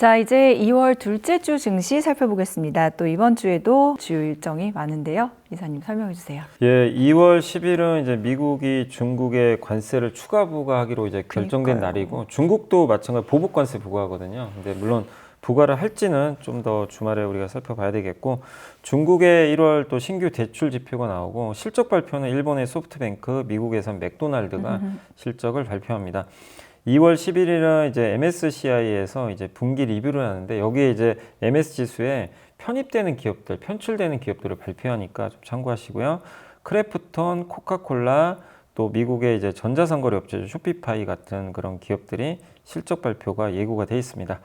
자, 이제 2월 둘째 주 증시 살펴보겠습니다. 또 이번 주에도 주요 일정이 많은데요. 이사님 설명해 주세요. 예, 2월 10일은 이제 미국이 중국에 관세를 추가 부과하기로 이제 결정된 그러니까요. 날이고, 중국도 마찬가지 보복 관세 부과하거든요. 근데 물론 부과를 할지는 좀 더 주말에 우리가 살펴봐야 되겠고, 중국의 1월 또 신규 대출 지표가 나오고, 실적 발표는 일본의 소프트뱅크, 미국에선 맥도날드가 실적을 발표합니다. 2월 11일은 이제 MSCI에서 이제 분기 리뷰를 하는데, 여기에 이제 MS 지수에 편입되는 기업들, 편출되는 기업들을 발표하니까 좀 참고하시고요. 크래프톤, 코카콜라, 또 미국의 이제 전자상거래 업체죠. 쇼피파이 같은 그런 기업들이 실적 발표가 예고가 돼 있습니다.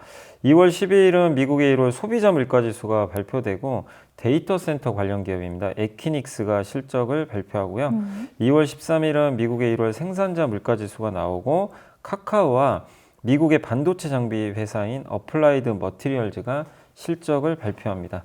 2월 12일은 미국의 1월 소비자 물가지수가 발표되고, 데이터 센터 관련 기업입니다. 에퀴닉스가 실적을 발표하고요. 2월 13일은 미국의 1월 생산자 물가지수가 나오고, 카카오와 미국의 반도체 장비 회사인 어플라이드 머티리얼즈가 실적을 발표합니다.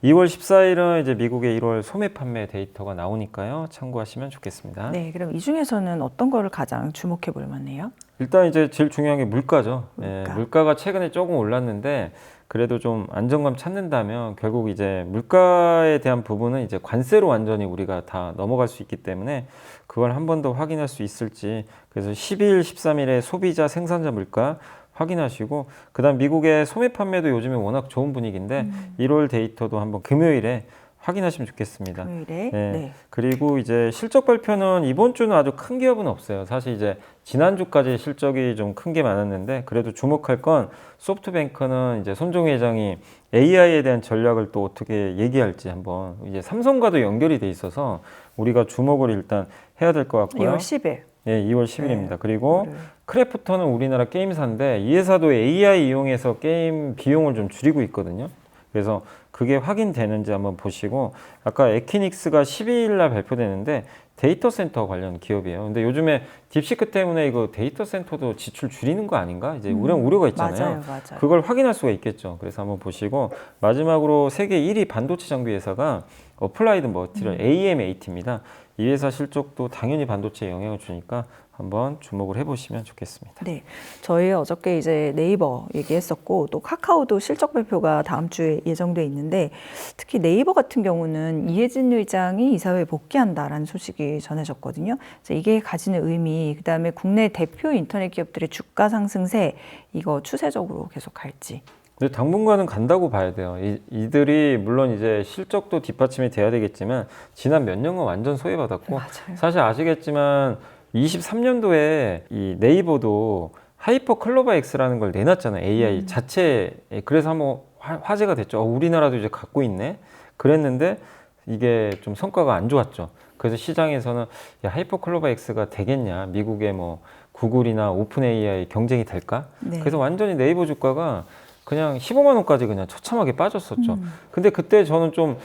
2월 14일은 이제 미국의 1월 소매 판매 데이터가 나오니까요. 참고하시면 좋겠습니다. 네, 그럼 이 중에서는 어떤 거를 가장 주목해 볼 만해요? 일단 이제 제일 중요한 게 물가죠. 물가. 물가가 최근에 조금 올랐는데, 그래도 좀 안정감 찾는다면 결국 이제 물가에 대한 부분은 이제 관세로 완전히 우리가 다 넘어갈 수 있기 때문에 그걸 한 번 더 확인할 수 있을지, 그래서 12일, 13일에 소비자 생산자 물가 확인하시고, 그다음 미국의 소매 판매도 요즘에 워낙 좋은 분위기인데 1월 데이터도 한번 금요일에 확인하시면 좋겠습니다. 금요일에. 네. 네. 그리고 이제 실적 발표는 이번 주는 아주 큰 기업은 없어요. 사실 이제 지난주까지 실적이 좀 큰 게 많았는데, 그래도 주목할 건 소프트뱅크는 이제 손종희 회장이 AI에 대한 전략을 또 어떻게 얘기할지 한번, 이제 삼성과도 연결이 돼 있어서 우리가 주목을 일단 해야 될 것 같고요. 2월 10일. 예, 2월 10일입니다. 네. 그리고 월요일. 크래프톤은 우리나라 게임사인데, 이 회사도 AI 이용해서 게임 비용을 좀 줄이고 있거든요. 그래서 그게 확인되는지 한번 보시고, 아까 에퀴닉스가 12일 날 발표되는데 데이터 센터 관련 기업이에요. 근데 요즘에 딥시크 때문에 이거 데이터 센터도 지출 줄이는 거 아닌가? 이제 우려가 있잖아요. 맞아요. 그걸 확인할 수가 있겠죠. 그래서 한번 보시고, 마지막으로 세계 1위 반도체 장비 회사가 어플라이드 머티리얼 AMAT입니다. 이 회사 실적도 당연히 반도체에 영향을 주니까 한번 주목을 해보시면 좋겠습니다. 네, 저희 어저께 이제 네이버 얘기했었고, 또 카카오도 실적 발표가 다음 주에 예정돼 있는데, 특히 네이버 같은 경우는 이해진 의장이 이사회에 복귀한다라는 소식이 전해졌거든요. 그래서 이게 가지는 의미, 그다음에 국내 대표 인터넷 기업들의 주가 상승세, 이거 추세적으로 계속 갈지. 근데 당분간은 간다고 봐야 돼요. 이들이 물론 이제 실적도 뒷받침이 돼야 되겠지만, 지난 몇 년간 완전 소외받았고, 맞아요. 사실 아시겠지만 23년도에 이 네이버도 하이퍼 클로버 X라는 걸 내놨잖아요. AI 자체에. 그래서 한번 화제가 됐죠. 우리나라도 이제 갖고 있네. 그랬는데 이게 좀 성과가 안 좋았죠. 그래서 시장에서는 야, 하이퍼 클로버 X가 되겠냐? 미국의 뭐 구글이나 오픈 AI 경쟁이 될까? 네. 그래서 완전히 네이버 주가가 그냥 15만 원까지 그냥 처참하게 빠졌었죠. 근데 그때 저는 좀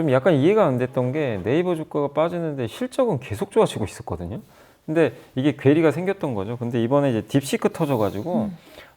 약간 이해가 안 됐던 게, 네이버 주가가 빠지는데 실적은 계속 좋아지고 있었거든요. 근데 이게 괴리가 생겼던 거죠. 근데 이번에 이제 딥시크 터져가지고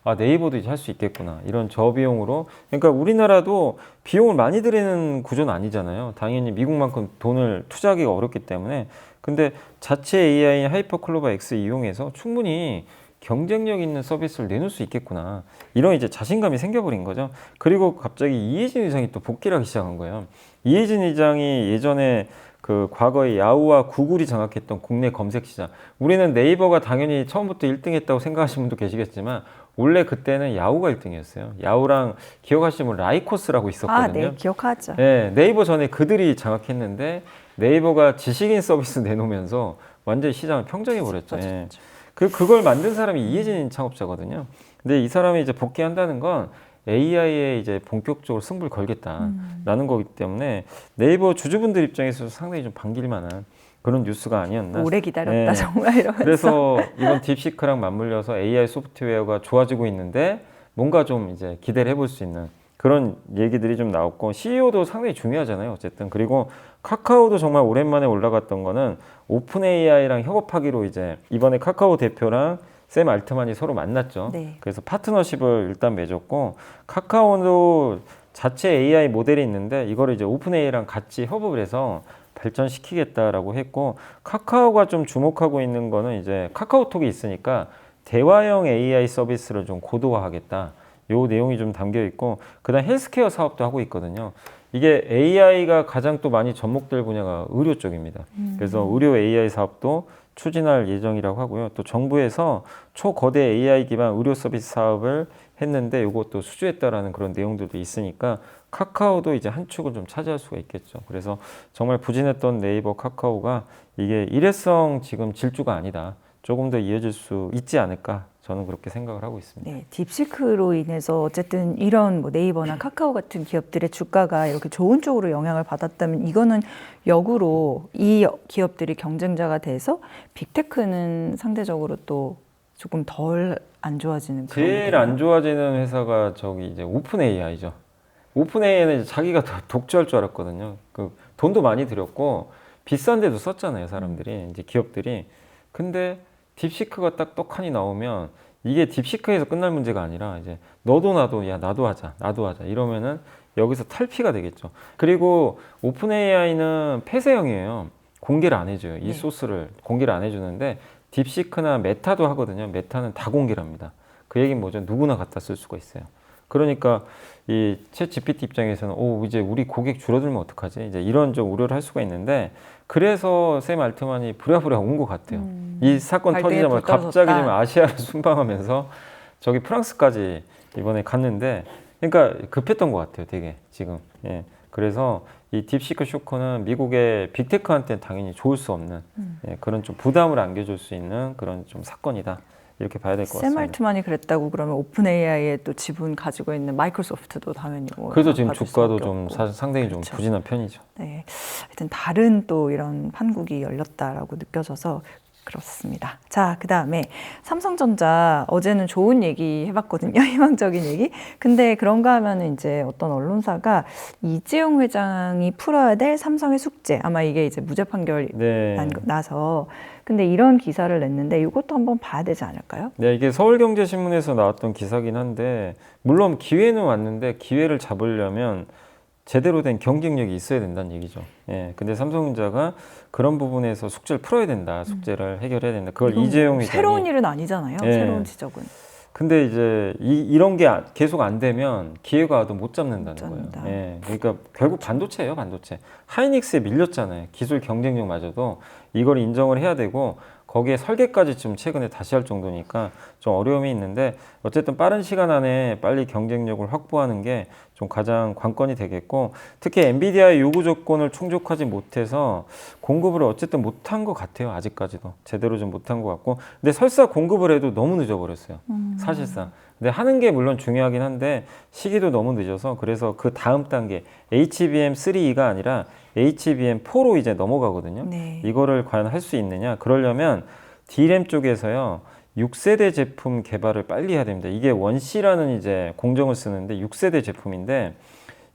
아, 네이버도 이제 할 수 있겠구나. 이런 저비용으로. 그러니까 우리나라도 비용을 많이 들이는 구조는 아니잖아요. 당연히 미국만큼 돈을 투자하기가 어렵기 때문에. 근데 자체 AI인 하이퍼클로버 X 이용해서 충분히 경쟁력 있는 서비스를 내놓을 수 있겠구나. 이런 이제 자신감이 생겨버린 거죠. 그리고 갑자기 이해진 의장이 또 복귀를 하기 시작한 거예요. 이해진 의장이 예전에 그 과거에 야후와 구글이 장악했던 국내 검색 시장. 우리는 네이버가 당연히 처음부터 1등 했다고 생각하시는 분도 계시겠지만, 원래 그때는 야후가 1등이었어요. 야후랑 기억하시면 라이코스라고 있었거든요. 아, 네, 기억하죠. 네, 네이버 전에 그들이 장악했는데, 네이버가 지식인 서비스 내놓으면서 완전히 시장을 평정해버렸죠. 예. 그걸 만든 사람이 이해진 창업자거든요. 근데 이 사람이 이제 복귀한다는 건 AI에 이제 본격적으로 승부를 걸겠다라는 거기 때문에 네이버 주주분들 입장에서 상당히 좀 반길 만한 그런 뉴스가 아니었나. 오래 기다렸다, 정말 이러면서. 그래서 이번 딥시크랑 맞물려서 AI 소프트웨어가 좋아지고 있는데, 뭔가 좀 이제 기대를 해볼 수 있는 그런 얘기들이 좀 나왔고, CEO도 상당히 중요하잖아요. 어쨌든. 그리고 카카오도 정말 오랜만에 올라갔던 거는 오픈 AI랑 협업하기로 이제 이번에 카카오 대표랑 샘 알트만이 서로 만났죠. 네. 그래서 파트너십을 일단 맺었고, 카카오도 자체 AI 모델이 있는데 이거를 이제 오픈 AI랑 같이 협업을 해서 발전시키겠다라고 했고, 카카오가 좀 주목하고 있는 거는 이제 카카오톡이 있으니까 대화형 AI 서비스를 좀 고도화하겠다. 요 내용이 좀 담겨 있고 그다음 헬스케어 사업도 하고 있거든요. 이게 AI가 가장 또 많이 접목될 분야가 의료 쪽입니다. 그래서 의료 AI 사업도 추진할 예정이라고 하고요. 또 정부에서 초거대 AI 기반 의료 서비스 사업을 했는데 이것도 수주했다라는 그런 내용들도 있으니까 카카오도 이제 한 축을 좀 차지할 수가 있겠죠. 그래서 정말 부진했던 네이버 카카오가 이게 일회성 지금 질주가 아니다. 조금 더 이어질 수 있지 않을까. 저는 그렇게 생각을 하고 있습니다. 네, 딥시크로 인해서 어쨌든 이런 뭐 네이버나 카카오 같은 기업들의 주가가 이렇게 좋은 쪽으로 영향을 받았다면 이거는 역으로 이 기업들이 경쟁자가 돼서 빅테크는 상대적으로 또 조금 덜 안 좋아지는 그런 제일 거겠네요. 안 좋아지는 회사가 저기 이제 오픈 AI죠. 오픈 AI는 자기가 더 독주할 줄 알았거든요. 그 돈도 많이 들였고 비싼 데도 썼잖아요, 사람들이 이제 기업들이. 근데 딥시크가 딱 떡하니 나오면 이게 딥시크에서 끝날 문제가 아니라 이제 너도 나도 야 나도 하자 이러면은 여기서 탈피가 되겠죠. 그리고 오픈 AI는 폐쇄형이에요. 공개를 안 해줘요. 이 네. 소스를 공개를 안 해주는데 딥시크나 메타도 하거든요. 메타는 다 공개를 합니다. 그 얘기는 뭐죠? 누구나 갖다 쓸 수가 있어요. 그러니까 이 챗 GPT 입장에서는 오 이제 우리 고객 줄어들면 어떡하지? 이제 이런 좀 우려를 할 수가 있는데 그래서 샘 알트만이 부랴부랴 온 것 같아요. 이 사건 발등에 터지자마자 불 떨어졌다. 갑자기 지금 아시아를 순방하면서 저기 프랑스까지 이번에 갔는데 그러니까 급했던 것 같아요. 되게 지금. 예. 그래서 이 딥시크 쇼크는 미국의 빅테크한테는 당연히 좋을 수 없는 예, 그런 좀 부담을 안겨줄 수 있는 그런 좀 사건이다. 이렇게 봐야 될 것 샘 같습니다. 알트만이 그랬다고 그러면 오픈 AI의 또 지분 가지고 있는 마이크로소프트도 당연히 뭐 그래서 지금 받을 주가도 수밖에 좀 없고. 상당히 좀 그렇죠. 부진한 편이죠. 네, 하여튼 다른 또 이런 판국이 열렸다라고 느껴져서 그렇습니다. 자, 그 다음에 삼성전자 어제는 좋은 얘기 해봤거든요. 희망적인 얘기. 근데 그런가 하면은 이제 어떤 언론사가 이재용 회장이 풀어야 될 삼성의 숙제. 아마 이게 이제 무죄 판결이 네. 나서. 근데 이런 기사를 냈는데 이것도 한번 봐야 되지 않을까요? 네, 이게 서울경제신문에서 나왔던 기사긴 한데 물론 기회는 왔는데 기회를 잡으려면 제대로 된 경쟁력이 있어야 된다는 얘기죠. 예, 근데 삼성전자가 그런 부분에서 숙제를 풀어야 된다. 숙제를 해결해야 된다. 그걸 이건 이재용 뭐 회장이. 새로운 일은 아니잖아요. 예. 새로운 지적은. 근데 이제 이런 게 계속 안 되면 기회가 와도 못 잡는다는 못 잡는다. 거예요. 예, 그러니까 결국 반도체예요, 반도체. 하이닉스에 밀렸잖아요. 기술 경쟁력마저도 이걸 인정을 해야 되고 거기에 설계까지 지금 최근에 다시 할 정도니까 좀 어려움이 있는데 어쨌든 빠른 시간 안에 빨리 경쟁력을 확보하는 게 좀 가장 관건이 되겠고 특히 엔비디아의 요구 조건을 충족하지 못해서 공급을 어쨌든 못한 것 같아요. 아직까지도 제대로 좀 못한 것 같고 근데 설사 공급을 해도 너무 늦어버렸어요. 사실상. 근데 하는 게 물론 중요하긴 한데 시기도 너무 늦어서 그래서 그 다음 단계 HBM3E가 아니라 HBM4로 이제 넘어가거든요. 네. 이거를 과연 할 수 있느냐? 그러려면 D램 쪽에서요. 6세대 제품 개발을 빨리 해야 됩니다. 이게 원C라는 이제 공정을 쓰는데 6세대 제품인데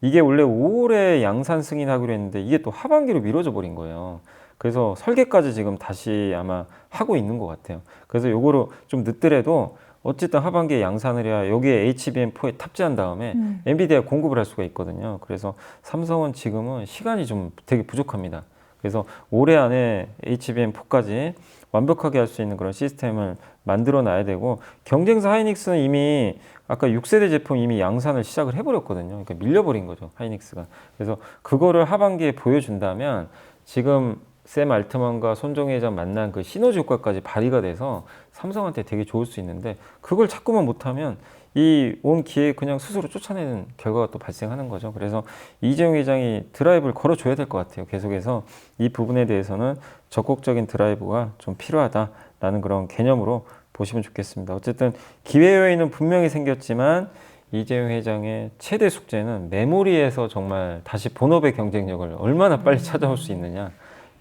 이게 원래 5월에 양산 승인하기로 했는데 이게 또 하반기로 미뤄져 버린 거예요. 그래서 설계까지 지금 다시 아마 하고 있는 것 같아요. 그래서 요거를 좀 늦더라도 어쨌든 하반기에 양산을 해야 여기에 HBM4에 탑재한 다음에 엔비디아 공급을 할 수가 있거든요. 그래서 삼성은 지금은 시간이 좀 되게 부족합니다. 그래서 올해 안에 HBM4까지 완벽하게 할 수 있는 그런 시스템을 만들어 놔야 되고 경쟁사 하이닉스는 이미 아까 6세대 제품 이미 양산을 시작을 해버렸거든요. 그러니까 밀려버린 거죠. 하이닉스가. 그래서 그거를 하반기에 보여준다면 지금 샘 알트만과 손정혜 회장 만난 그 시너지 효과까지 발휘가 돼서 삼성한테 되게 좋을 수 있는데 그걸 자꾸만 못하면 이 온 기회 그냥 스스로 쫓아내는 결과가 또 발생하는 거죠. 그래서 이재용 회장이 드라이브를 걸어줘야 될 것 같아요. 계속해서 이 부분에 대해서는 적극적인 드라이브가 좀 필요하다라는 그런 개념으로 보시면 좋겠습니다. 어쨌든 기회 요인은 분명히 생겼지만 이재용 회장의 최대 숙제는 메모리에서 정말 다시 본업의 경쟁력을 얼마나 빨리 찾아올 수 있느냐.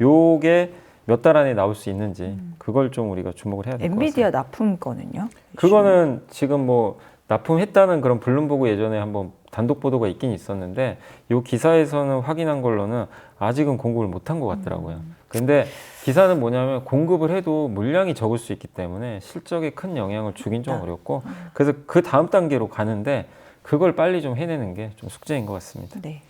요게 몇 달 안에 나올 수 있는지 그걸 좀 우리가 주목을 해야 될 것 같습니다. 엔비디아 납품거는요? 그거는 지금 뭐 납품했다는 그런 블룸버그 예전에 한번 단독 보도가 있긴 있었는데 요 기사에서는 확인한 걸로는 아직은 공급을 못한 것 같더라고요. 근데 기사는 뭐냐면 공급을 해도 물량이 적을 수 있기 때문에 실적에 큰 영향을 주긴 좀 어렵고 그래서 그 다음 단계로 가는데 그걸 빨리 좀 해내는 게 좀 숙제인 것 같습니다. 네.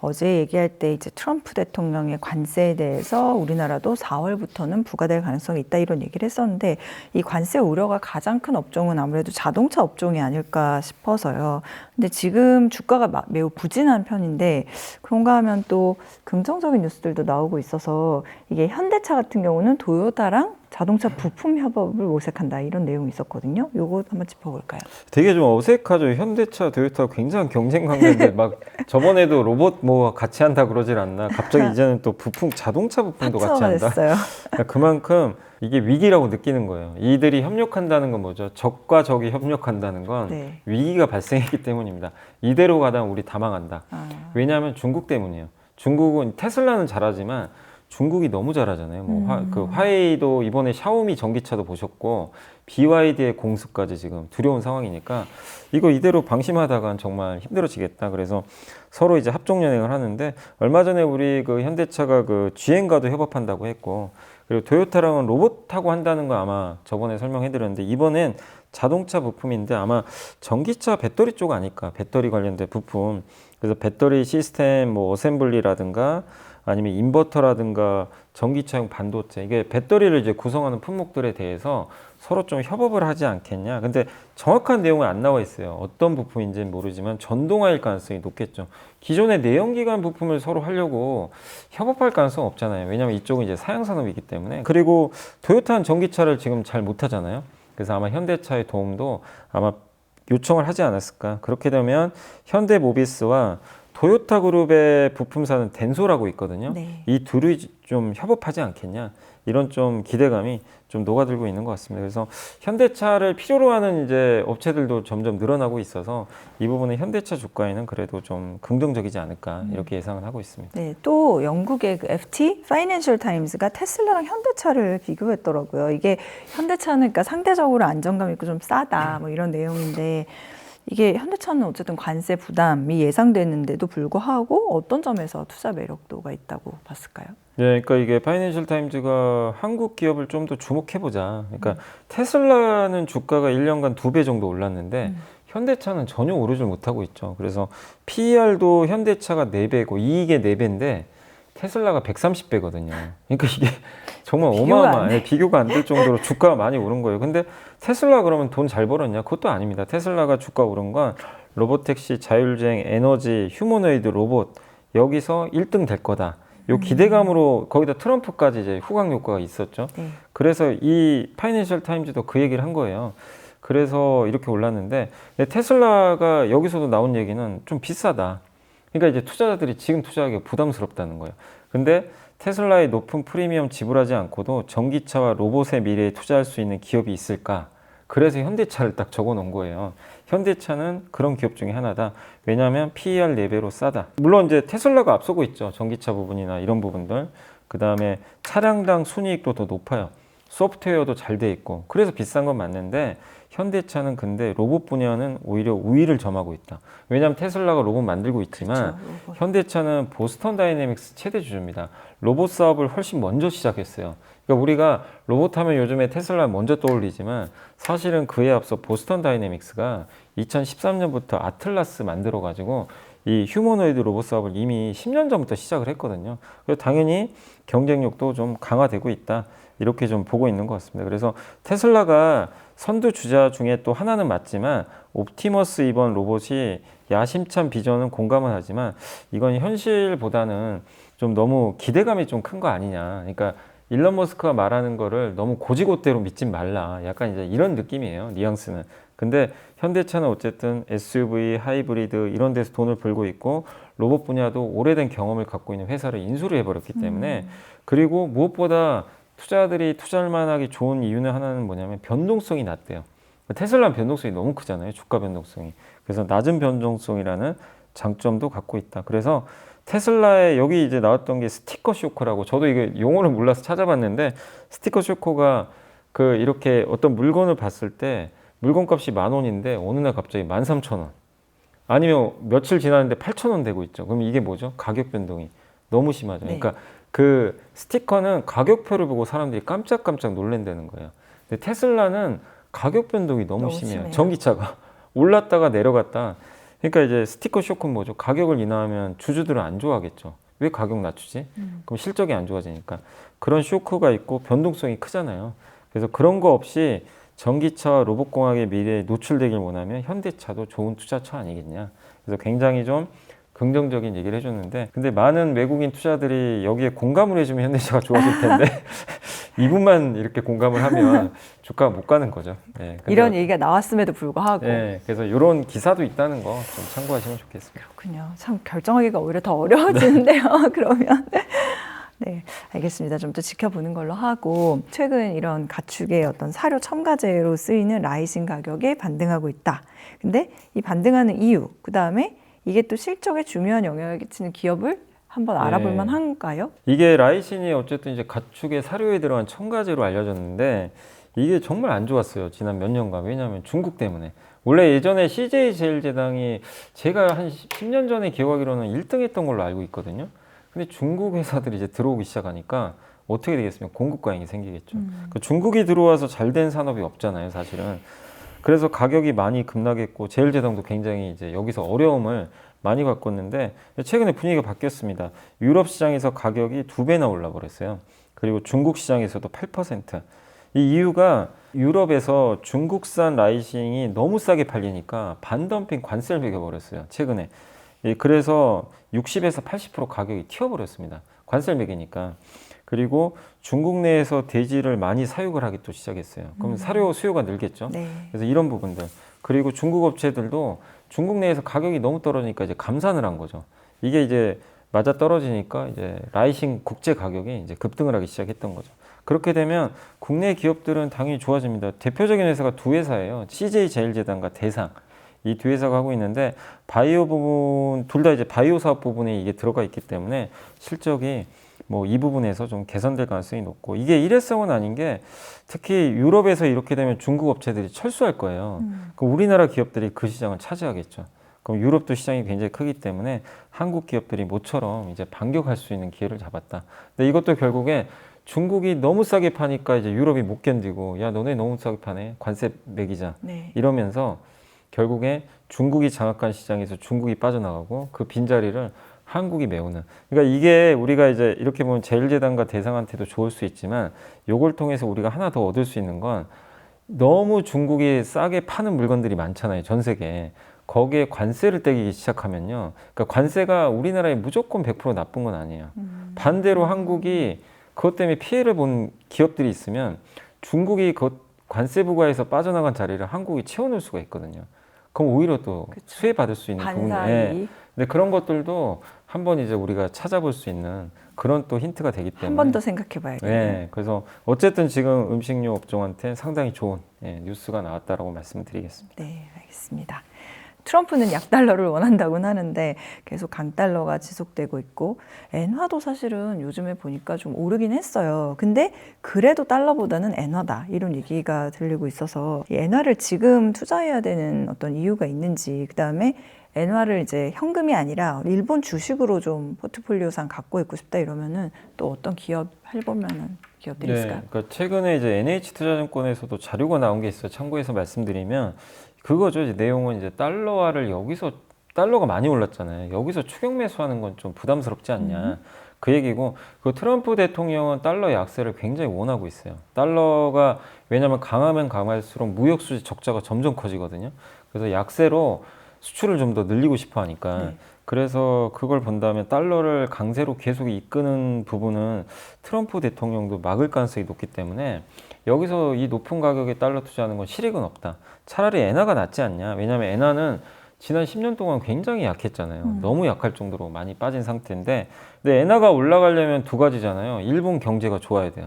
어제 얘기할 때 이제 트럼프 대통령의 관세에 대해서 우리나라도 4월부터는 부과될 가능성이 있다 이런 얘기를 했었는데 이 관세 우려가 가장 큰 업종은 아무래도 자동차 업종이 아닐까 싶어서요. 근데 지금 주가가 매우 부진한 편인데 그런가 하면 또 긍정적인 뉴스들도 나오고 있어서 이게 현대차 같은 경우는 도요타랑 자동차 부품 협업을 모색한다 이런 내용이 있었거든요. 요거 한번 짚어볼까요? 되게 좀 어색하죠. 현대차, 도요타 굉장히 경쟁 관계인데 막 저번에도 로봇 뭐 같이 한다 그러질 않나. 갑자기 이제는 또 부품, 자동차 부품도 같이 한다. 됐어요. 그러니까 그만큼 이게 위기라고 느끼는 거예요. 이들이 협력한다는 건 뭐죠? 적과 적이 협력한다는 건 네. 위기가 발생했기 때문입니다. 이대로 가다 우리 다 망한다. 왜냐하면 중국 때문이에요. 중국은 테슬라는 잘하지만 중국이 너무 잘하잖아요. 뭐 그 화웨이도 이번에 샤오미 전기차도 보셨고 BYD의 공수까지 지금 두려운 상황이니까 이거 이대로 방심하다간 정말 힘들어지겠다. 그래서 서로 이제 합종 연행을 하는데 얼마 전에 우리 그 현대차가 그 GM과도 협업한다고 했고 그리고 도요타랑은 로봇 타고 한다는 거 아마 저번에 설명해드렸는데 이번엔 자동차 부품인데 아마 전기차 배터리 쪽 아닐까. 배터리 관련된 부품. 그래서 배터리 시스템 뭐 어셈블리라든가 아니면 인버터라든가 전기차용 반도체 이게 배터리를 이제 구성하는 품목들에 대해서 서로 좀 협업을 하지 않겠냐. 근데 정확한 내용은 안 나와 있어요. 어떤 부품인지는 모르지만 전동화일 가능성이 높겠죠. 기존의 내연기관 부품을 서로 하려고 협업할 가능성 없잖아요. 왜냐하면 이쪽은 이제 사양 산업이기 때문에. 그리고 토요타는 전기차를 지금 잘 못하잖아요. 그래서 아마 현대차의 도움도 아마 요청을 하지 않았을까. 그렇게 되면 현대모비스와 토요타 그룹의 부품사는 덴소라고 있거든요. 네. 이 둘이 좀 협업하지 않겠냐. 이런 좀 기대감이 좀 녹아들고 있는 것 같습니다. 그래서 현대차를 필요로 하는 이제 업체들도 점점 늘어나고 있어서 이 부분은 현대차 주가에는 그래도 좀 긍정적이지 않을까 이렇게 예상을 하고 있습니다. 네, 또 영국의 그 FT 파이낸셜 타임스가 테슬라랑 현대차를 비교했더라고요. 이게 현대차는 그러니까 상대적으로 안정감 있고 좀 싸다 뭐 이런 내용인데 이게 현대차는 어쨌든 관세 부담이 예상되는데도 불구하고 어떤 점에서 투자 매력도가 있다고 봤을까요? 네, 그러니까 이게 파이낸셜 타임즈가 한국 기업을 좀 더 주목해보자. 그러니까 테슬라는 주가가 1년간 2배 정도 올랐는데 현대차는 전혀 오르질 못하고 있죠. 그래서 PER도 현대차가 4배고 이익의 4배인데 테슬라가 130배거든요. 그러니까 이게 정말 어마어마해. 비교가 안 될 정도로 주가가 많이 오른 거예요. 근데 테슬라 그러면 돈 잘 벌었냐? 그것도 아닙니다. 테슬라가 주가 오른 건 로보택시, 자율주행, 에너지, 휴머노이드 로봇 여기서 1등 될 거다. 요 기대감으로 거기다 트럼프까지 이제 후광 효과가 있었죠. 네. 그래서 이 파이낸셜 타임즈도 그 얘기를 한 거예요. 그래서 이렇게 올랐는데 테슬라가 여기서도 나온 얘기는 좀 비싸다. 그러니까 이제 투자자들이 지금 투자하기가 부담스럽다는 거예요. 근데 테슬라의 높은 프리미엄 지불하지 않고도 전기차와 로봇의 미래에 투자할 수 있는 기업이 있을까? 그래서 현대차를 딱 적어 놓은 거예요. 현대차는 그런 기업 중에 하나다. 왜냐하면 PER 4배로 싸다. 물론 이제 테슬라가 앞서고 있죠. 전기차 부분이나 이런 부분들. 그 다음에 차량당 순이익도 더 높아요. 소프트웨어도 잘 돼 있고. 그래서 비싼 건 맞는데 현대차는 근데 로봇 분야는 오히려 우위를 점하고 있다. 왜냐하면 테슬라가 로봇 만들고 있지만 그렇죠, 로봇. 현대차는 보스턴 다이내믹스 최대 주주입니다. 로봇 사업을 훨씬 먼저 시작했어요. 그러니까 우리가 로봇 하면 요즘에 테슬라 먼저 떠올리지만 사실은 그에 앞서 보스턴 다이내믹스가 2013년부터 아틀라스 만들어 가지고 이 휴머노이드 로봇 사업을 이미 10년 전부터 시작을 했거든요. 그래서 당연히 경쟁력도 좀 강화되고 있다. 이렇게 좀 보고 있는 것 같습니다. 그래서 테슬라가 선두 주자 중에 또 하나는 맞지만 옵티머스 이번 로봇이 야심찬 비전은 공감을 하지만 이건 현실보다는 좀 너무 기대감이 좀 큰 거 아니냐. 그러니까 일론 머스크가 말하는 거를 너무 고지고대로 믿지 말라. 약간 이제 이런 느낌이에요. 뉘앙스는. 근데 현대차는 어쨌든 SUV, 하이브리드 이런 데서 돈을 벌고 있고 로봇 분야도 오래된 경험을 갖고 있는 회사를 인수를 해버렸기 때문에 그리고 무엇보다 투자들이 투자할 만하기 좋은 이유는 하나는 뭐냐면 변동성이 낮대요. 테슬라는 변동성이 너무 크잖아요. 주가 변동성이. 그래서 낮은 변동성이라는 장점도 갖고 있다. 그래서 테슬라에 여기 이제 나왔던 게 스티커 쇼커라고 저도 이게 용어를 몰라서 찾아봤는데 스티커 쇼커가 그 이렇게 어떤 물건을 봤을 때 물건값이 10,000원인데 어느 날 갑자기 13,000원 아니면 며칠 지났는데 8,000원 되고 있죠. 그럼 이게 뭐죠? 가격 변동이 너무 심하죠. 네. 그러니까 그 스티커는 가격표를 보고 사람들이 깜짝깜짝 놀란다는 거예요. 근데 테슬라는 가격 변동이 너무 심해요. 심해요. 전기차가 올랐다가 내려갔다. 그러니까 이제 스티커 쇼크는 뭐죠? 가격을 인하하면 주주들은 안 좋아하겠죠. 왜 가격 낮추지? 그럼 실적이 안 좋아지니까. 그런 쇼크가 있고 변동성이 크잖아요. 그래서 그런 거 없이 전기차 로봇공학의 미래에 노출되길 원하면 현대차도 좋은 투자처 아니겠냐. 그래서 굉장히 좀 긍정적인 얘기를 해줬는데, 근데 많은 외국인 투자들이 여기에 공감을 해주면 현대차가 좋아질 텐데 이분만 이렇게 공감을 하면 주가가 못 가는 거죠. 네, 이런 얘기가 나왔음에도 불구하고. 네, 그래서 이런 기사도 있다는 거 좀 참고하시면 좋겠습니다. 그렇군요. 참 결정하기가 오히려 더 어려워지는데요. 그러면. 네, 알겠습니다. 좀 더 지켜보는 걸로 하고, 최근 이런 가축의 어떤 사료 첨가제로 쓰이는 라이신 가격이 반등하고 있다. 근데 이 반등하는 이유, 그 다음에 이게 또 실적에 중요한 영향을 끼치는 기업을 한번 알아볼 네. 만한가요? 이게 라이신이 어쨌든 이제 가축의 사료에 들어간 첨가제로 알려졌는데 이게 정말 안 좋았어요. 지난 몇 년간. 왜냐하면 중국 때문에. 원래 예전에 CJ제일제당이 제가 한 10년 전에 기억하기로는 1등 했던 걸로 알고 있거든요. 근데 중국 회사들이 이제 들어오기 시작하니까 어떻게 되겠습니까? 공급 과잉이 생기겠죠. 그 중국이 들어와서 잘 된 산업이 없잖아요, 사실은. 그래서 가격이 많이 급락했고 제일제당도 굉장히 이제 여기서 어려움을 많이 겪었는데 최근에 분위기가 바뀌었습니다. 유럽 시장에서 가격이 2배나 올라 버렸어요. 그리고 중국 시장에서도 8%. 이 이유가 유럽에서 중국산 라이싱이 너무 싸게 팔리니까 반덤핑 관세를 매겨버렸어요. 최근에. 예, 그래서 60에서 80% 가격이 튀어버렸습니다. 관세를 매기니까. 그리고 중국 내에서 돼지를 많이 사육을 하기 또 시작했어요. 그럼 사료 수요가 늘겠죠. 네. 그래서 이런 부분들. 그리고 중국 업체들도 중국 내에서 가격이 너무 떨어지니까 이제 감산을 한 거죠. 이게 이제 맞아 떨어지니까 이제 라이싱 국제 가격이 이제 급등을 하기 시작했던 거죠. 그렇게 되면 국내 기업들은 당연히 좋아집니다. 대표적인 회사가 두 회사예요. CJ제일제당과 대상. 이 두 회사가 하고 있는데 바이오 부분 둘 다 이제 바이오 사업 부분에 이게 들어가 있기 때문에 실적이 뭐 이 부분에서 좀 개선될 가능성이 높고 이게 일회성은 아닌 게 특히 유럽에서 이렇게 되면 중국 업체들이 철수할 거예요. 그럼 우리나라 기업들이 그 시장을 차지하겠죠. 그럼 유럽도 시장이 굉장히 크기 때문에 한국 기업들이 모처럼 이제 반격할 수 있는 기회를 잡았다. 근데 이것도 결국에 중국이 너무 싸게 파니까 이제 유럽이 못 견디고 야 너네 너무 싸게 파네 관세 매기자 네. 이러면서 결국에 중국이 장악한 시장에서 중국이 빠져나가고 그 빈자리를 한국이 메우는. 그러니까 이게 우리가 이제 이렇게 보면 제일제당과 대상한테도 좋을 수 있지만 요걸 통해서 우리가 하나 더 얻을 수 있는 건 너무 중국이 싸게 파는 물건들이 많잖아요. 전 세계에. 거기에 관세를 떼기 시작하면요. 그러니까 관세가 우리나라에 무조건 100% 나쁜 건 아니에요. 반대로 한국이 그것 때문에 피해를 본 기업들이 있으면 중국이 그 관세 부과에서 빠져나간 자리를 한국이 채워넣을 수가 있거든요. 그럼 오히려 또 그쵸. 수혜받을 수 있는 부분이 반사이 근데 그런 것들도 한번 이제 우리가 찾아볼 수 있는 그런 또 힌트가 되기 때문에 한 번 더 생각해 봐야겠네요. 네, 그래서 어쨌든 지금 음식료 업종한테 상당히 좋은 뉴스가 나왔다라고 말씀드리겠습니다. 네, 알겠습니다. 트럼프는 약달러를 원한다고는 하는데 계속 강달러가 지속되고 있고 엔화도 사실은 요즘에 보니까 좀 오르긴 했어요. 근데 그래도 달러보다는 엔화다 이런 얘기가 들리고 있어서 이 엔화를 지금 투자해야 되는 어떤 이유가 있는지 그다음에 엔화를 이제 현금이 아니라 일본 주식으로 좀 포트폴리오상 갖고 있고 싶다 이러면은 또 어떤 기업 해볼 만한 기업들이 있을까요? 그러니까 최근에 이제 NH투자증권에서도 자료가 나온 게 있어요. 참고해서 말씀드리면 그거죠. 이제 내용은 이제 달러화를 여기서 달러가 많이 올랐잖아요. 여기서 추격 매수하는 건 좀 부담스럽지 않냐. 그 얘기고 그 트럼프 대통령은 달러 약세를 굉장히 원하고 있어요. 달러가 왜냐하면 강하면 강할수록 무역 수지 적자가 점점 커지거든요. 그래서 약세로 수출을 좀 더 늘리고 싶어 하니까 네. 그래서 그걸 본다면 달러를 강세로 계속 이끄는 부분은 트럼프 대통령도 막을 가능성이 높기 때문에 여기서 이 높은 가격에 달러 투자하는 건 실익은 없다. 차라리 엔화가 낫지 않냐. 왜냐하면 엔화는 지난 10년 동안 굉장히 약했잖아요. 너무 약할 정도로 많이 빠진 상태인데 근데 엔화가 올라가려면 두 가지잖아요. 일본 경제가 좋아야 돼요.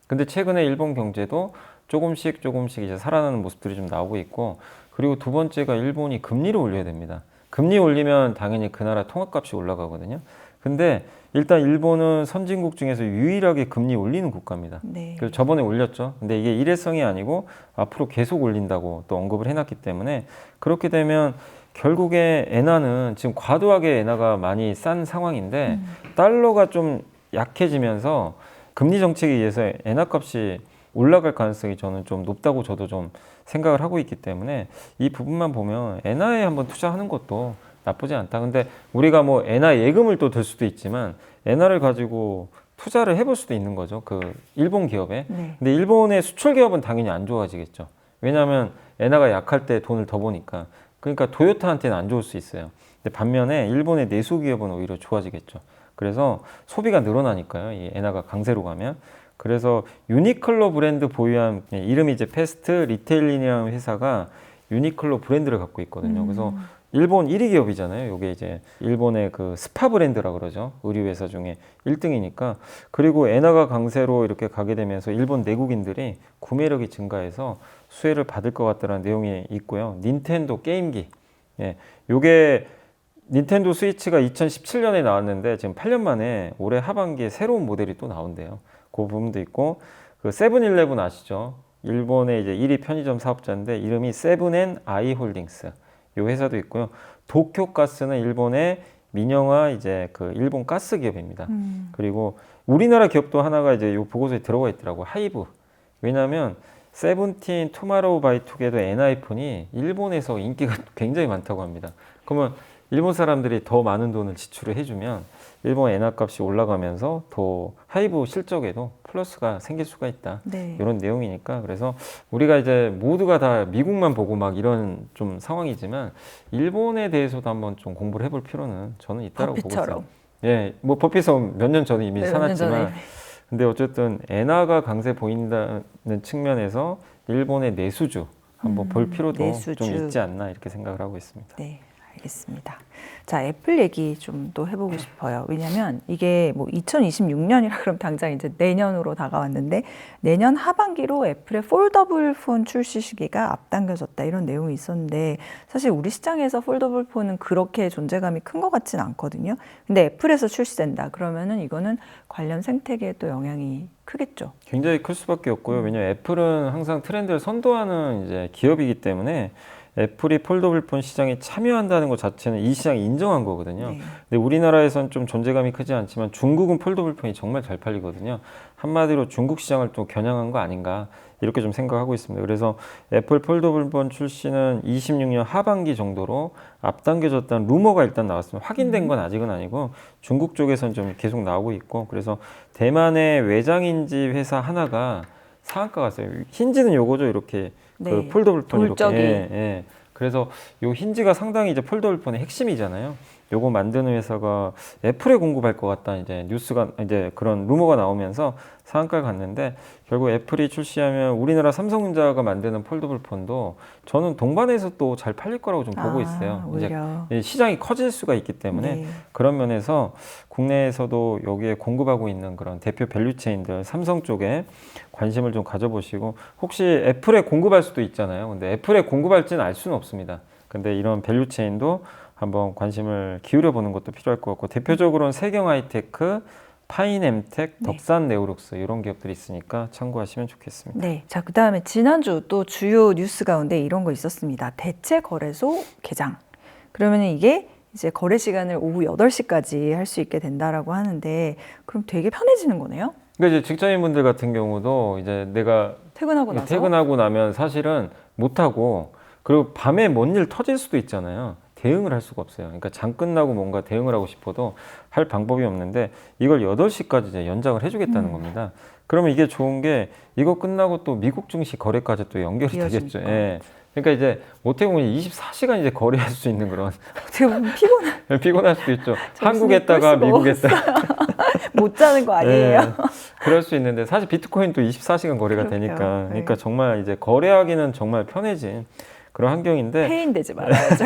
근데 최근에 일본 경제도 조금씩 이제 살아나는 모습들이 좀 나오고 있고 그리고 두 번째가 일본이 금리를 올려야 됩니다. 금리 올리면 당연히 그 나라 통화값이 올라가거든요. 근데 일단 일본은 선진국 중에서 유일하게 금리 올리는 국가입니다. 네. 그래서 저번에 올렸죠. 근데 이게 일회성이 아니고 앞으로 계속 올린다고 또 언급을 해놨기 때문에 그렇게 되면 결국에 엔화는 지금 과도하게 엔화가 많이 싼 상황인데 달러가 좀 약해지면서 금리 정책에 의해서 엔화 값이 올라갈 가능성이 저는 좀 높다고 저도 좀 생각을 하고 있기 때문에 이 부분만 보면 엔화에 한번 투자하는 것도 나쁘지 않다. 근데 우리가 뭐 엔화 예금을 또 들 수도 있지만 엔화를 가지고 투자를 해볼 수도 있는 거죠. 그 일본 기업에. 네. 근데 일본의 수출 기업은 당연히 안 좋아지겠죠. 왜냐하면 엔화가 약할 때 돈을 더 버니까. 그러니까 토요타한테는 안 좋을 수 있어요. 근데 반면에 일본의 내수 기업은 오히려 좋아지겠죠. 그래서 소비가 늘어나니까요. 이 엔화가 강세로 가면. 그래서 유니클로 브랜드 보유한 이름이 이제 패스트 리테일이라는 회사가 유니클로 브랜드를 갖고 있거든요. 그래서 일본 1위 기업이잖아요. 이게 이제 일본의 그 스파 브랜드라 그러죠. 의류 회사 중에 1등이니까. 그리고 엔화가 강세로 이렇게 가게 되면서 일본 내국인들이 구매력이 증가해서 수혜를 받을 것 같다는 내용이 있고요. 닌텐도 게임기. 예. 요게 닌텐도 스위치가 2017년에 나왔는데 지금 8년 만에 올해 하반기에 새로운 모델이 또 나온대요. 그 부분도 있고 그 세븐일레븐 아시죠? 일본의 이제 1위 편의점 사업자인데 이름이 세븐앤아이 홀딩스. 이 회사도 있고요. 도쿄가스는 일본의 민영화 이제 그 일본 가스 기업입니다. 그리고 우리나라 기업도 하나가 이제 이 보고서에 들어가 있더라고. 하이브. 왜냐하면 세븐틴 투마로우 바이 투게더 엔하이픈이 일본에서 인기가 굉장히 많다고 합니다. 그러면 일본 사람들이 더 많은 돈을 지출을 해주면 일본 엔화 값이 올라가면서 더 하이브 실적에도 플러스가 생길 수가 있다. 네. 이런 내용이니까 그래서 우리가 이제 모두가 다 미국만 보고 막 이런 좀 상황이지만 일본에 대해서도 한번 좀 공부를 해볼 필요는 저는 있다고 보고 있어요. 예, 뭐 버핏은 몇 년 전에 이미 네, 사놨지만 근데 어쨌든 엔화가 강세 보인다는 측면에서 일본의 내수주 한번 볼 필요도 내수주. 좀 있지 않나 이렇게 생각을 하고 있습니다. 네, 알겠습니다. 자, 애플 얘기 좀 또 해보고 싶어요. 왜냐면 이게 뭐 2026년이라 그럼 당장 이제 내년으로 다가왔는데 내년 하반기로 애플의 폴더블 폰 출시 시기가 앞당겨졌다 이런 내용이 있었는데 사실 우리 시장에서 폴더블 폰은 그렇게 존재감이 큰 것 같지는 않거든요. 근데 애플에서 출시된다 그러면은 이거는 관련 생태계에 또 영향이 크겠죠. 굉장히 클 수밖에 없고요. 왜냐하면 애플은 항상 트렌드를 선도하는 이제 기업이기 때문에 애플이 폴더블 폰 시장에 참여한다는 것 자체는 이 시장이 인정한 거거든요. 네. 근데 우리나라에선 좀 존재감이 크지 않지만 중국은 폴더블 폰이 정말 잘 팔리거든요. 한마디로 중국 시장을 또 겨냥한 거 아닌가 이렇게 좀 생각하고 있습니다. 그래서 애플 폴더블 폰 출시는 26년 하반기 정도로 앞당겨졌다는 루머가 일단 나왔습니다. 확인된 건 아직은 아니고 중국 쪽에서는 좀 계속 나오고 있고 그래서 대만의 외장인지 회사 하나가 상한가 갔어요. 힌지는 요거죠. 이렇게 네. 그 폴더블 폰 돌적이. 이렇게. 예. 그래서 요 힌지가 상당히 이제 폴더블 폰의 핵심이잖아요. 요거 만드는 회사가 애플에 공급할 것 같다 이제 뉴스가 이제 그런 루머가 나오면서 상한가를 갔는데 결국 애플이 출시하면 우리나라 삼성전자가 만드는 폴더블 폰도 저는 동반해서 또 잘 팔릴 거라고 좀 보고 있어요. 오히려. 이제 시장이 커질 수가 있기 때문에 네. 그런 면에서 국내에서도 여기에 공급하고 있는 그런 대표 밸류체인들 삼성 쪽에 관심을 좀 가져보시고 혹시 애플에 공급할 수도 있잖아요. 근데 애플에 공급할지는 알 수는 없습니다. 근데 이런 밸류체인도 한번 관심을 기울여 보는 것도 필요할 것 같고 대표적으로는 세경 하이테크, 파인엠텍, 네. 덕산 네오룩스 이런 기업들이 있으니까 참고하시면 좋겠습니다. 네. 자, 그 다음에 지난주 또 주요 뉴스 가운데 이런 거 있었습니다. 대체 거래소 개장. 그러면 이게 이제 거래 시간을 오후 8시까지 할 수 있게 된다라고 하는데 그럼 되게 편해지는 거네요? 그러니까 이제 직장인분들 같은 경우도 이제 내가 퇴근하고 나면 사실은 못하고 그리고 밤에 뭔 일 터질 수도 있잖아요. 대응을 할 수가 없어요. 그러니까 장 끝나고 뭔가 대응을 하고 싶어도 할 방법이 없는데 이걸 8시까지 이제 연장을 해주겠다는 겁니다. 그러면 이게 좋은 게 이거 끝나고 또 미국 증시 거래까지 또 연결이 되겠죠. 예. 그러니까 이제 어떻게 보면 24시간 이제 거래할 수 있는 그런 어떻게 보면 피곤할 수도 있죠. 정신이 한국에다가 끌 수가 미국에다가 못 자는 거 아니에요? 예, 그럴 수 있는데 사실 비트코인도 24시간 거래가 그렇죠. 되니까 네. 그러니까 정말 이제 거래하기는 정말 편해진 그런 환경인데 페인되지 말아야죠.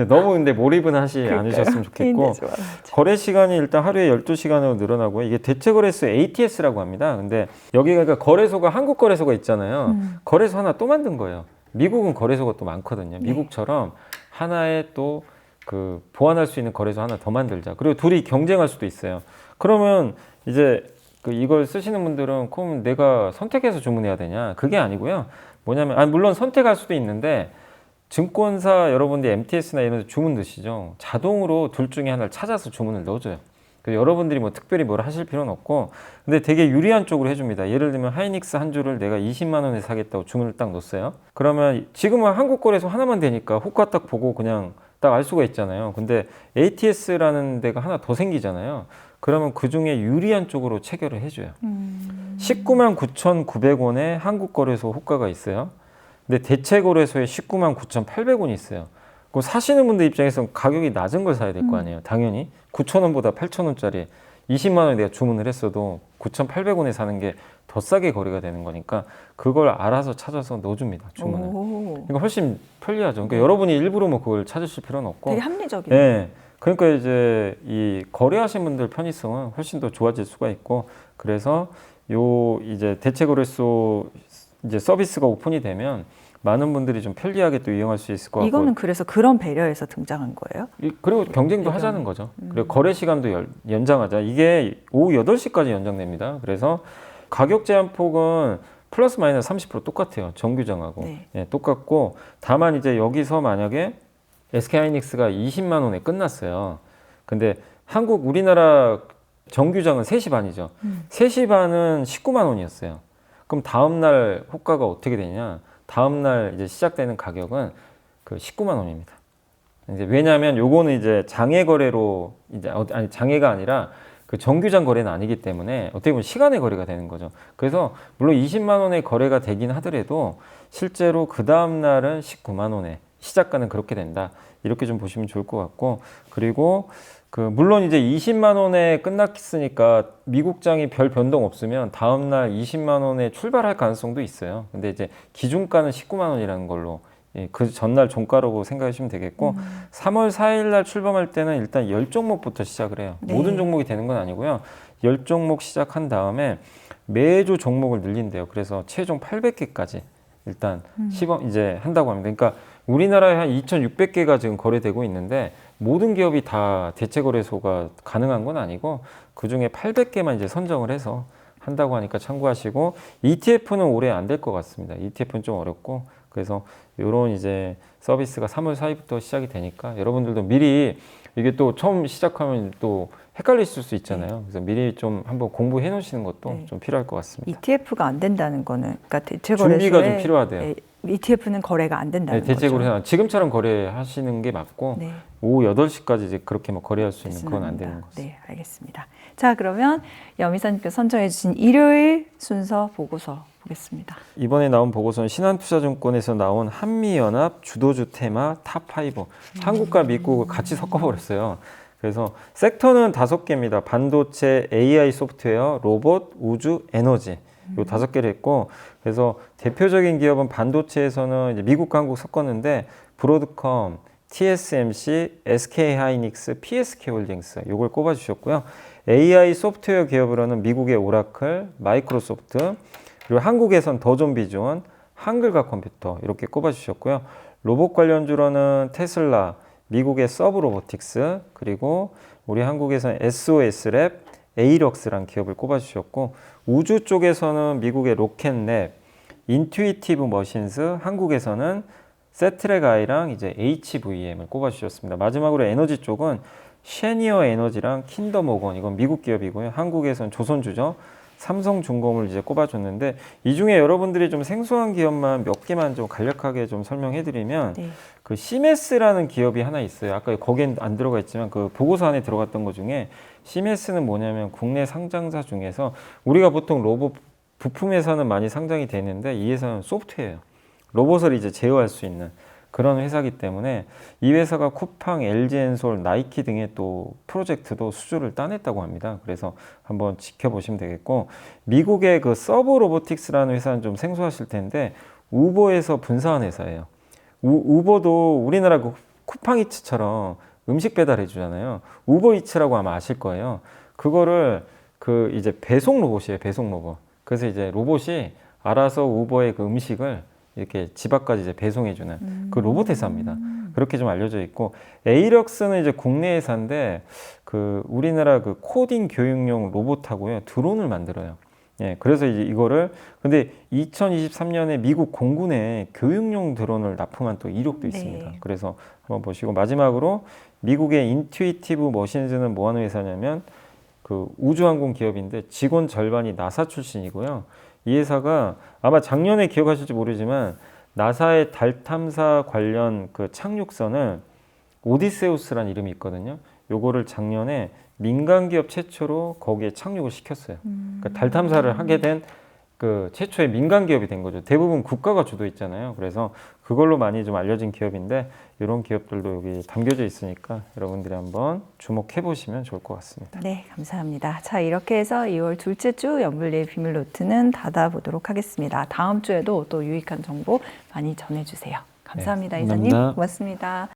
너무 근데 몰입은 하지 그러니까요. 않으셨으면 좋겠고 페인되지 말아야죠. 거래 시간이 일단 하루에 12시간으로 늘어나고 이게 대체 거래소 ATS라고 합니다. 근데 여기가 그러니까 거래소가 한국 거래소가 있잖아요. 거래소 하나 또 만든 거예요. 미국은 거래소가 또 많거든요. 미국처럼 하나의 또 그 보완할 수 있는 거래소 하나 더 만들자. 그리고 둘이 경쟁할 수도 있어요. 그러면 이제 그 이걸 쓰시는 분들은 그럼 내가 선택해서 주문해야 되냐? 그게 아니고요. 뭐냐면 물론 선택할 수도 있는데 증권사 여러분들 MTS나 이런 데 주문 넣으시죠. 자동으로 둘 중에 하나를 찾아서 주문을 넣어줘요. 그래서 여러분들이 뭐 특별히 뭘 하실 필요는 없고, 근데 되게 유리한 쪽으로 해줍니다. 예를 들면 하이닉스 한 주를 내가 20만 원에 사겠다고 주문을 딱 넣었어요. 그러면 지금은 한국 거래소 하나만 되니까 호가 딱 보고 그냥 딱 알 수가 있잖아요. 근데 ATS라는 데가 하나 더 생기잖아요. 그러면 그 중에 유리한 쪽으로 체결을 해줘요. 19만 9,900원에 한국 거래소 호가가 있어요. 근데 대체 거래소에 19만 9,800원이 있어요. 그럼 사시는 분들 입장에서는 가격이 낮은 걸 사야 될 거 아니에요. 당연히 9,000원보다 8,000원짜리 20만 원에 내가 주문을 했어도 9,800원에 사는 게 더 싸게 거래가 되는 거니까 그걸 알아서 찾아서 넣어줍니다. 주문을. 오, 그러니까 훨씬 편리하죠. 그러니까 여러분이 일부러 뭐 그걸 찾으실 필요는 없고. 되게 합리적이네요. 예. 그러니까 이제 이 거래하신 분들 편의성은 훨씬 더 좋아질 수가 있고, 그래서 요 이제 대체 거래소 이제 서비스가 오픈이 되면 많은 분들이 좀 편리하게 또 이용할 수 있을 것 같고. 이거는 그래서 그런 배려에서 등장한 거예요? 그리고 경쟁도 배경. 하자는 거죠. 그리고 거래 시간도 연장하자. 이게 오후 8시까지 연장됩니다. 그래서 가격 제한 폭은 플러스 마이너스 30% 똑같아요. 정규장하고. 네. 예, 똑같고, 다만 이제 여기서 만약에 SK하이닉스가 20만 원에 끝났어요. 근데 우리나라 정규장은 3시 반이죠. 3시 반은 19만 원이었어요. 그럼 다음날 호가가 어떻게 되냐? 다음날 이제 시작되는 가격은 그 19만 원입니다. 이제 왜냐하면 요거는 이제 장외 거래로 이제 아니 장외가 아니라 그 정규장 거래는 아니기 때문에 어떻게 보면 시간의 거래가 되는 거죠. 그래서 물론 20만 원의 거래가 되긴 하더라도 실제로 그 다음 날은 19만 원에 시작가는 그렇게 된다. 이렇게 좀 보시면 좋을 것 같고, 그리고 물론 이제 20만 원에 끝났으니까 미국장이 별 변동 없으면 다음 날 20만 원에 출발할 가능성도 있어요. 근데 이제 기준가는 19만 원이라는 걸로 그 전날 종가라고 생각하시면 되겠고, 3월 4일 날 출범할 때는 일단 10종목부터 시작을 해요. 네. 모든 종목이 되는 건 아니고요. 10종목 시작한 다음에 매주 종목을 늘린대요. 그래서 최종 800개까지 일단 시범 이제 한다고 합니다. 그러니까 우리나라에 한 2,600개가 지금 거래되고 있는데 모든 기업이 다 대체 거래소가 가능한 건 아니고 그 중에 800개만 이제 선정을 해서 한다고 하니까 참고하시고, ETF는 올해 안 될 것 같습니다. ETF는 좀 어렵고, 그래서 이런 이제 서비스가 3월 4일부터 시작이 되니까 여러분들도 미리, 이게 또 처음 시작하면 또 헷갈리실 수 있잖아요. 그래서 미리 좀 한번 공부해 놓으시는 것도 네. 좀 필요할 것 같습니다. ETF가 안 된다는 거는, 그러니까 대체 거래소에 준비가 좀 필요하대요. ETF는 거래가 안 된다는 네, 대체 거죠. 거래는 지금처럼 거래하시는 게 맞고, 네. 오후 8시까지 이제 그렇게 뭐 거래할 수 있는 그건 안 되는 거죠. 네, 알겠습니다. 자, 그러면 여미선님께서 선정해 주신 일요일 순서 보고서 보겠습니다. 이번에 나온 보고서는 신한투자증권에서 나온 한미연합 주도주 테마 탑5. 한국과 미국을 같이 섞어버렸어요. 그래서 섹터는 5개입니다. 반도체, AI 소프트웨어, 로봇, 우주, 에너지. 요 5개를 했고, 그래서 대표적인 기업은 반도체에서는 이제 미국과 한국 섞었는데 브로드컴, TSMC, SK하이닉스, PSK홀딩스 요걸 꼽아주셨고요. AI 소프트웨어 기업으로는 미국의 오라클, 마이크로소프트, 그리고 한국에선 더존비전, 한글과 컴퓨터 이렇게 꼽아주셨고요. 로봇 관련주로는 테슬라, 미국의 서브로보틱스, 그리고 우리 한국에서는 SOS랩, 에이럭스란 기업을 꼽아주셨고, 우주 쪽에서는 미국의 로켓랩, 인투이티브 머신스, 한국에서는 세트랙아이랑 이제 HVM을 꼽아주셨습니다. 마지막으로 에너지 쪽은 쉐니어 에너지랑 킨더모건, 이건 미국 기업이고요. 한국에서는 조선주죠. 삼성중공을 이제 꼽아줬는데, 이 중에 여러분들이 좀 생소한 기업만 몇 개만 좀 간략하게 좀 설명해드리면, 네. 그 시메스라는 기업이 하나 있어요. 아까 거기엔 안 들어가 있지만 그 보고서 안에 들어갔던 것 중에 시메스는 뭐냐면 국내 상장사 중에서 우리가 보통 로봇 부품에서는 많이 상장이 되는데 이 회사는 소프트웨어예요. 로봇을 이제 제어할 수 있는 그런 회사이기 때문에 이 회사가 쿠팡, LG엔솔, 나이키 등의 또 프로젝트도 수주를 따냈다고 합니다. 그래서 한번 지켜보시면 되겠고, 미국의 그 서브 로보틱스라는 회사는 좀 생소하실 텐데 우버에서 분사한 회사예요. 우버도 우리나라 그 쿠팡이츠처럼 음식 배달해 주잖아요. 우버이츠라고 아마 아실 거예요. 그거를 그 이제 배송 로봇이에요. 배송 로봇. 그래서 이제 로봇이 알아서 우버의 그 음식을 이렇게 집 앞까지 이제 배송해주는 그 로봇 회사입니다. 그렇게 좀 알려져 있고, 에이럭스는 이제 국내 회사인데 그 우리나라 그 코딩 교육용 로봇하고요 드론을 만들어요. 예, 그래서 이제 이거를 근데 2023년에 미국 공군에 교육용 드론을 납품한 또 이력도 있습니다. 네. 그래서 한번 보시고, 마지막으로 미국의 인투이티브 머신즈는 뭐 하는 회사냐면 그 우주항공 기업인데 직원 절반이 나사 출신이고요. 이 회사가 아마 작년에 기억하실지 모르지만 나사의 달 탐사 관련 그 착륙선을 오디세우스라는 이름이 있거든요. 요거를 작년에 민간 기업 최초로 거기에 착륙을 시켰어요. 그러니까 달 탐사를 하게 된 그 최초의 민간 기업이 된 거죠. 대부분 국가가 주도했잖아요. 그래서 그걸로 많이 좀 알려진 기업인데 이런 기업들도 여기 담겨져 있으니까 여러분들이 한번 주목해 보시면 좋을 것 같습니다. 네, 감사합니다. 자, 이렇게 해서 2월 둘째 주 연불리의 비밀 노트는 닫아보도록 하겠습니다. 다음 주에도 또 유익한 정보 많이 전해주세요. 감사합니다, 네, 이사님. 감사합니다. 고맙습니다.